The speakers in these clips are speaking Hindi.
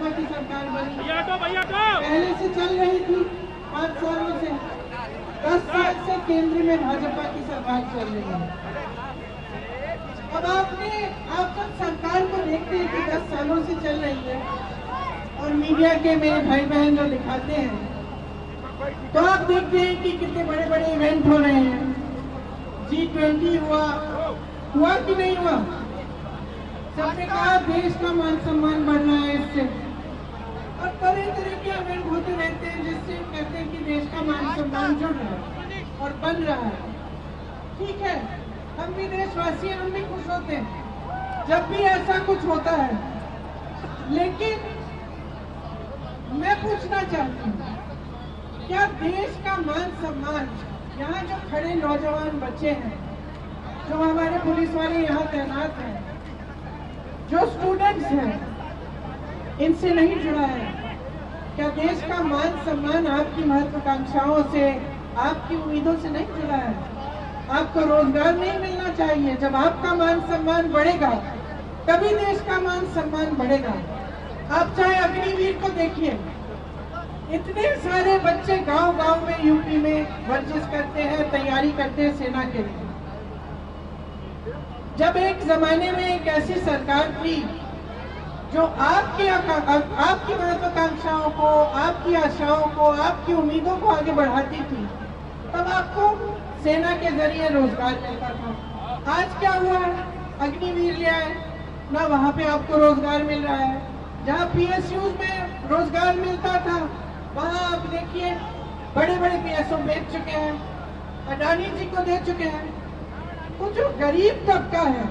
भाजपा की सरकार बनी, पहले से चल रही थी 5 सालों से, 10 साल से केंद्र में भाजपा की सरकार चल रही है। अब आप जब सरकार को देखते हैं कि 10 सालों से चल रही है और मीडिया के मेरे भाई बहन जो दिखाते हैं, तो आप देखते हैं कि कितने बड़े बड़े इवेंट हो रहे हैं। G20 हुआ कि नहीं हुआ? सबने कहा देश का मान सम्मान बढ़ रहा है इससे, और तरह तरह के इवेंट होते रहते हैं जिससे कहते हैं कि देश का मान सम्मान जुड़ रहा है और बन रहा है। ठीक है, हम भी देशवासी हैं, हम भी खुश होते हैं जब भी ऐसा कुछ होता है। लेकिन मैं पूछना चाहती हूँ, क्या देश का मान सम्मान, यहाँ जो खड़े नौजवान बच्चे हैं, जो हमारे पुलिस वाले यहाँ तैनात हैं, जो स्टूडेंट्स हैं, इनसे नहीं जुड़ा है? क्या देश का मान सम्मान आपकी महत्वाकांक्षाओं से, आपकी उम्मीदों से नहीं जुड़ा है? आपको रोजगार नहीं मिलना चाहिए? जब आपका मान सम्मान बढ़ेगा तभी देश का मान सम्मान बढ़ेगा। आप चाहे अग्निवीर को देखिए, इतने सारे बच्चे गांव-गांव में यूपी में वर्जिश करते हैं, तैयारी करते हैं सेना के लिए। जब एक जमाने में एक ऐसी सरकार थी जो आपकी महत्वाकांक्षाओं को, आपकी आशाओं को, आपकी उम्मीदों को आगे बढ़ाती थी, तब आपको सेना के जरिए रोजगार मिलता था। आज क्या हुआ है? अग्निवीर ले आए ना, वहां पे आपको रोजगार मिल रहा है। जहां PSUs में रोजगार मिलता था, वहां आप देखिए बड़े बड़े PSO बेच चुके हैं, अडानी जी को दे चुके हैं। तो जो गरीब तबका है,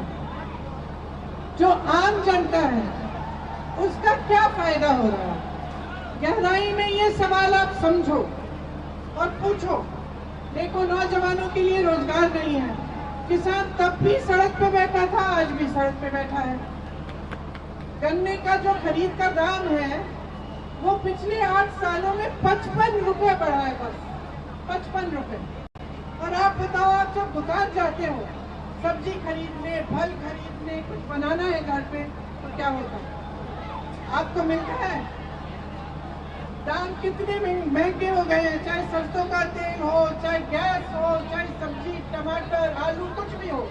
जो आम जनता है, उसका क्या फायदा हो रहा है? गहराई में ये सवाल आप समझो और पूछो। देखो, नौजवानों के लिए रोजगार नहीं है। किसान तब भी सड़क पे बैठा था, आज भी सड़क पे बैठा है। गन्ने का जो खरीद का दाम है, वो पिछले 8 सालों में 55 रुपए बढ़ा है, बस 55 रुपए। और आप बताओ, आप जब दुकान जाते हो सब्जी खरीदने, फल खरीदने, कुछ बनाना है घर पे, तो क्या होता है? आपको मिलता है? दाम कितने महंगे हो गए हैं, चाहे सरसों का तेल हो, चाहे गैस हो, चाहे सब्जी, टमाटर, आलू, कुछ भी हो।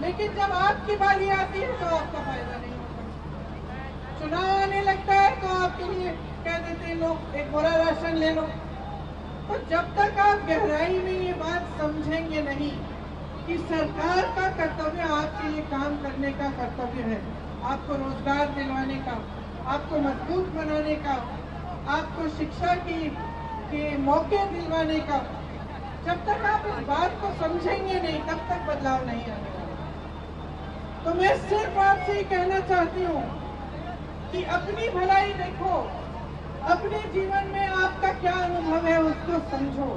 लेकिन जब आपकी बारी आती है तो आपका फायदा नहीं होता। चुनाव आने लगता है तो आपके लिए कह देते हैं लोग, एक बोरा राशन ले लो। तो जब तक आप गहराई में ये बात समझेंगे नहीं कि सरकार का कर्तव्य आपके लिए काम करने का कर्तव्य है, आपको रोजगार दिलवाने का, आपको मजबूत बनाने का, आपको शिक्षा के मौके दिलवाने का, जब तक आप इस बात को समझेंगे नहीं, तब तक बदलाव नहीं आने वाला। तो मैं सिर्फ आपसे ये कहना चाहती हूँ कि अपनी भलाई देखो, अपने जीवन में आपका क्या अनुभव है उसको समझो,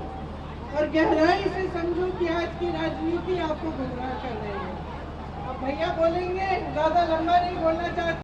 और गहराई से समझो कि आज की राजनीति आपको गुमराह कर रही है। अब भैया बोलेंगे, ज्यादा लंबा नहीं बोलना चाहते।